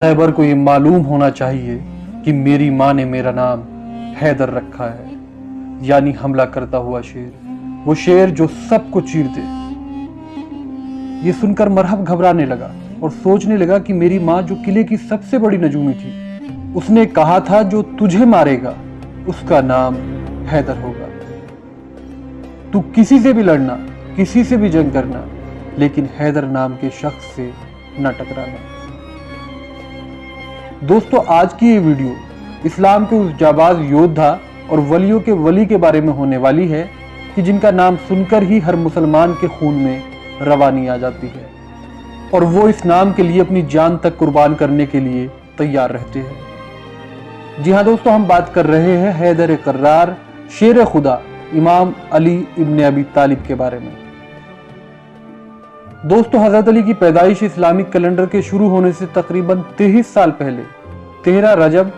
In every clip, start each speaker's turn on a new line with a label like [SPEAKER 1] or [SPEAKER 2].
[SPEAKER 1] खैबर को ये मालूम होना चाहिए कि मेरी माँ ने मेरा नाम हैदर रखा है, यानी हमला करता हुआ शेर, वो शेर जो सबको चीर दे। ये सुनकर मरहब घबराने लगा और सोचने लगा कि मेरी माँ जो किले की सबसे बड़ी नजूमी थी, उसने कहा था जो तुझे मारेगा उसका नाम हैदर होगा। तू किसी से भी लड़ना, किसी से भी जंग करना, लेकिन हैदर नाम के शख्स से न टकराना। दोस्तों, आज की ये वीडियो इस्लाम के उस जाबाज योद्धा और वलियों के वली के बारे में होने वाली है कि जिनका नाम सुनकर ही हर मुसलमान के खून में रवानी आ जाती है और वो इस नाम के लिए अपनी जान तक कुर्बान करने के लिए तैयार रहते हैं। जी हाँ दोस्तों, हम बात कर रहे हैं हैदर कर्रार, शेर खुदा, इमाम अली इब्न अबी तालिब के बारे में। दोस्तों, हजरत अली की पैदाइश इस्लामिक कैलेंडर के शुरू होने से तकरीबन 23 साल पहले 13 रजब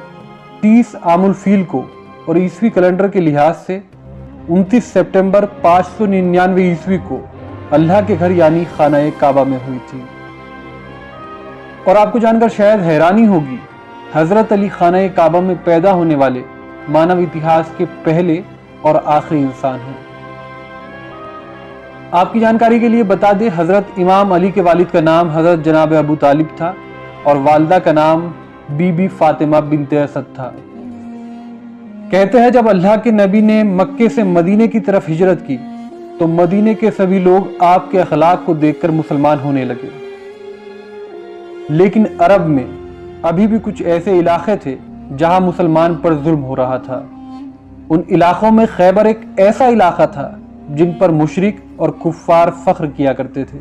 [SPEAKER 1] 30 आमुल फील को और ईसवी कैलेंडर के लिहाज से 29 सितंबर 599 ईस्वी को अल्लाह के घर यानी खाना काबा में हुई थी। और आपको जानकर शायद हैरानी होगी, हजरत अली खाना काबा में पैदा होने वाले मानव इतिहास के पहले और आखिरी इंसान हैं। आपकी जानकारी के लिए बता दें, हजरत इमाम अली के वालिद का नाम हजरत जनाब अबू तालिब था और वालिदा का नाम बीबी फातिमा बिनते असद था। कहते हैं जब अल्लाह के नबी ने मक्के से मदीने की तरफ हिजरत की तो मदीने के सभी लोग आपके अखलाक को देखकर मुसलमान होने लगे। लेकिन अरब में अभी भी कुछ ऐसे इलाके थे जहां मुसलमान पर जुल्म हो रहा था। उन इलाकों में खैबर एक ऐसा इलाका था जिन पर मुशरिक और कुफ्फार फख्र किया करते थे।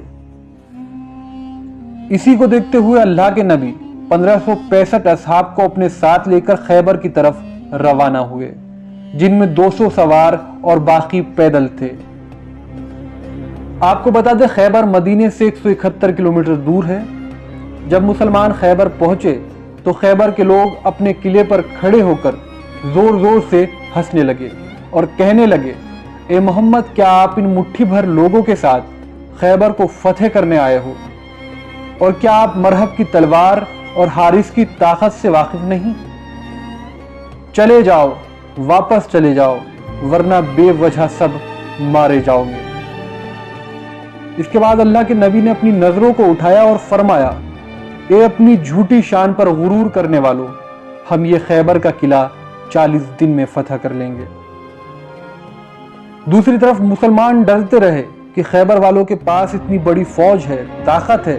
[SPEAKER 1] इसी को देखते हुए अल्लाह के नबी 1565 असहाब को अपने साथ लेकर खैबर की तरफ रवाना हुए, जिनमें 200 सवार और बाकी पैदल थे। आपको बता दें, खैबर मदीने से 171 किलोमीटर दूर है। जब मुसलमान खैबर पहुंचे तो खैबर के लोग अपने किले पर खड़े होकर जोर जोर से हंसने लगे और कहने लगे, ए मोहम्मद, क्या आप इन मुट्ठी भर लोगों के साथ खैबर को फतेह करने आए हो? और क्या आप मरहब की तलवार और हारिस की ताकत से वाकिफ नहीं? चले जाओ, वापस चले जाओ, वरना बेवजह सब मारे जाओगे। इसके बाद अल्लाह के नबी ने अपनी नजरों को उठाया और फरमाया, ए अपनी झूठी शान पर गुरूर करने वालों, हम ये खैबर का किला 40 दिन में फतह कर लेंगे। दूसरी तरफ मुसलमान डरते रहे कि खैबर वालों के पास इतनी बड़ी फौज है, ताकत है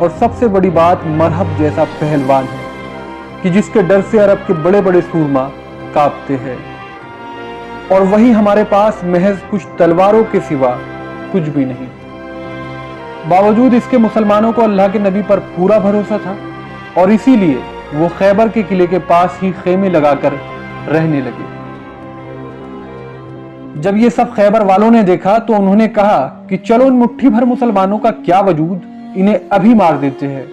[SPEAKER 1] और सबसे बड़ी बात मरहब जैसा पहलवान है कि जिसके डर से अरब के बड़े बड़े सूरमा कांपते हैं, और वही हमारे पास महज कुछ तलवारों के सिवा कुछ भी नहीं। बावजूद इसके मुसलमानों को अल्लाह के नबी पर पूरा भरोसा था और इसीलिए वो खैबर के किले के पास ही खेमे लगाकर रहने लगे। जब ये सब खैबर वालों ने देखा तो उन्होंने कहा कि चलो इन मुट्ठी भर मुसलमानों का क्या वजूद, इन्हें अभी मार देते हैं।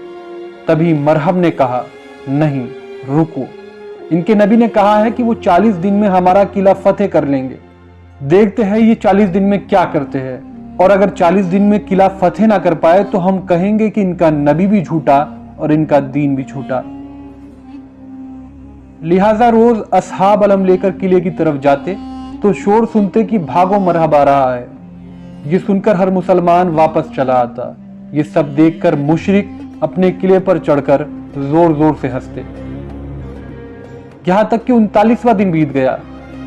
[SPEAKER 1] तभी मरहब ने कहा, नहीं रुको, इनके नबी ने कहा है कि वो 40 दिन में हमारा किला फतेह कर लेंगे। देखते हैं ये 40 दिन में क्या करते हैं, और अगर 40 दिन में किला फतेह ना कर पाए तो हम कहेंगे कि इनका नबी भी झूठा और इनका दीन भी झूठा। लिहाजा रोज असहाब अलम लेकर किले की तरफ जाते तो शोर सुनते कि भागो मरहब आ रहा है। ये सुनकर हर मुसलमान वापस चला आता। ये सब देखकर मुशरिक अपने किले पर चढ़कर जोर जोर से हंसते। यहां तक कि 39वां दिन बीत गया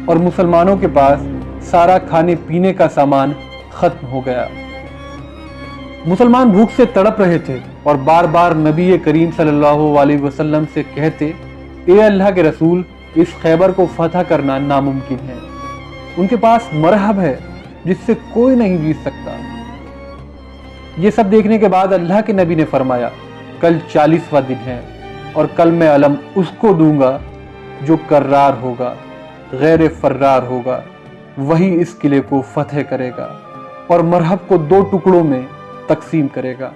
[SPEAKER 1] और मुसलमानों के पास सारा खाने पीने का सामान खत्म हो गया। मुसलमान भूख से तड़प रहे थे और बार बार नबी करीम सल्लल्लाहु अलैहि वसल्लम से कहते, ए अल्लाह के रसूल, इस खैबर को फतह करना नामुमकिन है। उनके पास मरहब है जिससे कोई नहीं जीत सकता। ये सब देखने के बाद अल्लाह के नबी ने फरमाया, कल 40वां दिन है और कल मैं अलम उसको दूंगा जो कर्रार होगा, गैर फर्रार होगा, वही इस किले को फतेह करेगा और मरहब को 2 टुकड़ों में तकसीम करेगा।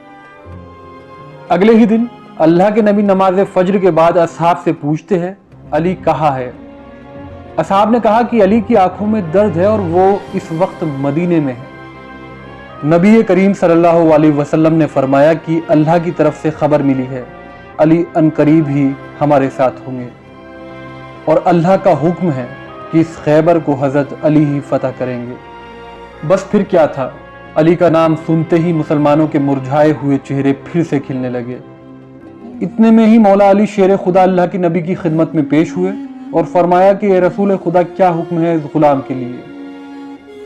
[SPEAKER 1] अगले ही दिन अल्लाह के नबी नमाज फज्र के बाद असहाब से पूछते हैं, अली कहाँ है? असहाब ने कहा कि अली की आंखों में दर्द है और वो इस वक्त मदीने में है। नबी करीम सल्लल्लाहु अलैहि वसल्लम ने फरमाया कि अल्लाह की तरफ से खबर मिली है अली अनकरीब ही हमारे साथ होंगे और अल्लाह का हुक्म है कि इस खैबर को हजरत अली ही फतह करेंगे। बस फिर क्या था, अली का नाम सुनते ही मुसलमानों के मुरझाए हुए चेहरे फिर से खिलने लगे। इतने में ही मौला अली शेर खुदा अल्लाह की नबी की खिदमत में पेश हुए और फरमाया कि ए रसूल खुदा, क्या हुक्म है इस गुलाम के लिए।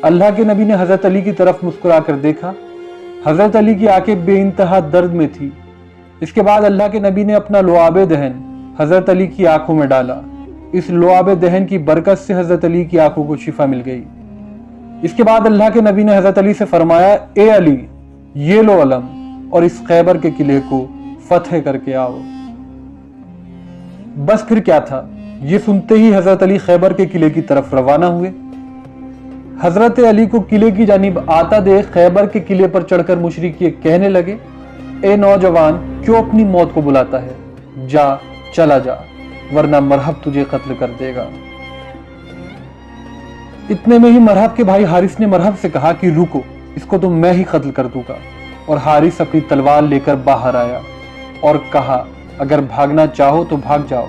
[SPEAKER 1] अल्लाह के नबी ने हजरत अली की तरफ मुस्कुरा कर देखा। हजरत अली की आंखें बेइंतहा दर्द में थी। इसके बाद अल्लाह के नबी ने अपना लुआब दहन हजरत अली की आंखों में डाला। इस लुआब दहन की बरकत से हजरत अली की आंखों को शिफा मिल गई। इसके बाद अल्लाह के नबी ने हजरत अली से फरमाया, ए अली, ये लो अलम और इस खैबर के किले को फतह करके आओ। बस फिर क्या था, ये सुनते ही हजरत अली खैबर के किले की तरफ रवाना हुए। हजरत अली को किले की जानिब आता देख खैबर के किले पर चढ़कर मुशरिक ये कहने लगे, ए नौजवान, क्यों अपनी मौत को बुलाता है? जा, चला जा, वरना मरहब तुझे कत्ल कर देगा। इतने में ही मरहब के भाई हारिस ने मरहब से कहा कि रुको, इसको तो मैं ही कत्ल कर दूंगा। और हारिस अपनी तलवार लेकर बाहर आया और कहा, अगर भागना चाहो तो भाग जाओ।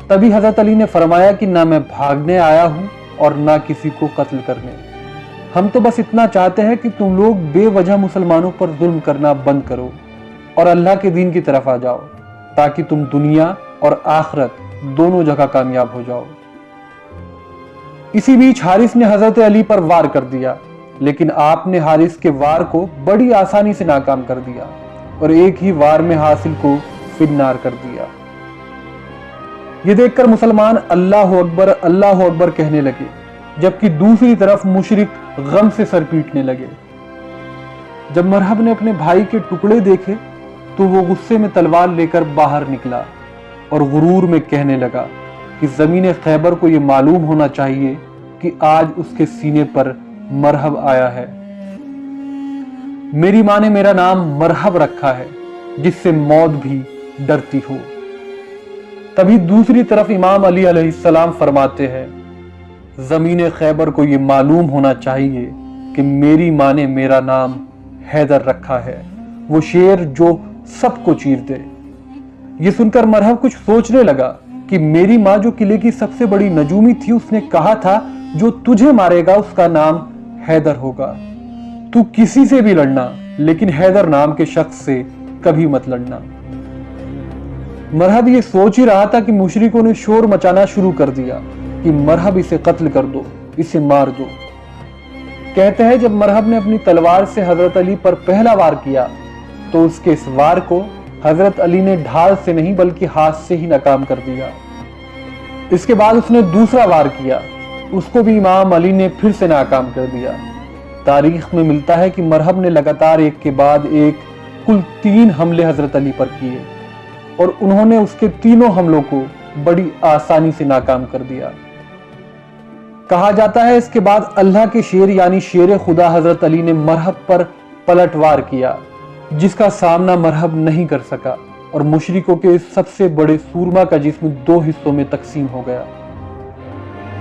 [SPEAKER 1] तभी हजरत अली ने फरमाया कि ना मैं भागने आया हूं और ना किसी को कत्ल करने। हम तो बस इतना चाहते हैं कि तुम लोग बेवजह मुसलमानों पर जुल्म करना बंद करो और अल्लाह के दीन की तरफ आ जाओ, ताकि तुम दुनिया और आखिरत दोनों जगह कामयाब हो जाओ। इसी बीच हारिस ने हजरत अली पर वार कर दिया, लेकिन आपने हारिस के वार को बड़ी आसानी से नाकाम कर दिया और एक ही वार में हासिल को फिन्नार कर दिया। ये देखकर मुसलमान अल्लाह अकबर कहने लगे, जबकि दूसरी तरफ मुशरिक गम से सर पीटने लगे। जब मरहब ने अपने भाई के टुकड़े देखे तो वो गुस्से में तलवार लेकर बाहर निकला और गुरूर में कहने लगा कि ज़मीन खैबर को ये मालूम होना चाहिए कि आज उसके सीने पर मरहब आया है। मेरी माँ ने मेरा नाम मरहब रखा है, जिससे मौत भी डरती हो। तभी दूसरी तरफ इमाम अली अलैहिस्सलाम फरमाते हैं, ज़मीन खैबर को ये मालूम होना चाहिए कि मेरी माँ ने मेरा नाम हैदर रखा है, वो शेर जो सबको चीर दे। ये सुनकर मरहब कुछ सोचने लगा कि मेरी माँ जो किले की सबसे बड़ी नजूमी थी, उसने कहा था जो तुझे मारेगा उसका नाम हैदर होगा। तू किसी से भी लड़ना, लेकिन हैदर नाम के शख्स से कभी मत लड़ना। मरहब ये सोच ही रहा था कि मुशरिकों ने शोर मचाना शुरू कर दिया कि मरहब इसे कत्ल कर दो, इसे मार दो। कहते हैं जब मरहब ने अपनी तलवार से हजरत अली पर पहला वार किया तो उसके इस वार को हजरत अली ने ढाल से नहीं बल्कि हाथ से ही नाकाम कर दिया। इसके बाद उसने दूसरा वार किया, उसको भी इमाम अली ने फिर से नाकाम कर दिया। तारीख में मिलता है कि मरहब ने लगातार एक के बाद एक कुल 3 हमले हजरत अली पर किए और उन्होंने उसके तीनों हमलों को बड़ी आसानी से नाकाम कर दिया। कहा जाता है इसके बाद अल्लाह के शेर यानी शेर खुदा हजरत अली ने मरहब पर पलटवार किया, जिसका सामना मरहब नहीं कर सका और मुशरिकों के इस सबसे बड़े सूरमा का जिस्म 2 हिस्सों में तकसीम हो गया।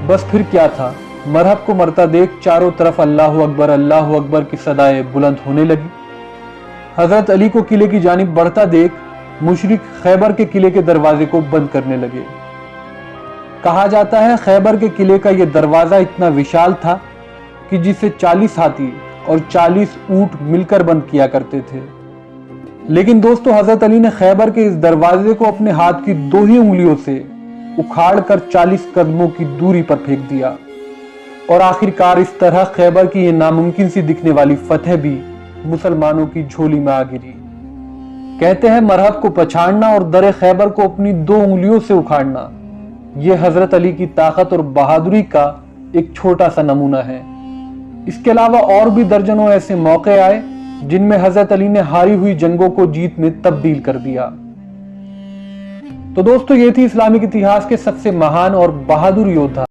[SPEAKER 1] बस फिर क्या था, मरहब को मरता देख चारों तरफ अल्लाह अकबर की सदाएं बुलंद होने लगी। हजरत अली को किले की जानिब बढ़ता देख मुशरिक खैबर के किले के दरवाजे को बंद करने लगे। कहा जाता है खैबर के किले का यह दरवाजा इतना विशाल था कि जिसे 40 हाथी और 40 ऊंट मिलकर बंद किया करते थे। लेकिन दोस्तों, हजरत अली ने खैबर के इस दरवाजे को अपने हाथ की 2 ही उंगलियों से उखाड़कर 40 कदमों की दूरी पर फेंक दिया और आखिरकार इस तरह खैबर की यह नामुमकिन सी दिखने वाली फतह भी मुसलमानों की झोली में आ गिरी। कहते हैं मरहब को पछाड़ना और दर खैबर को अपनी 2 उंगलियों से उखाड़ना, यह हजरत अली की ताकत और बहादुरी का एक छोटा सा नमूना है। इसके अलावा और भी दर्जनों ऐसे मौके आए जिनमें हजरत अली ने हारी हुई जंगों को जीत में तब्दील कर दिया। तो दोस्तों, ये थी इस्लामिक इतिहास के सबसे महान और बहादुर योद्धा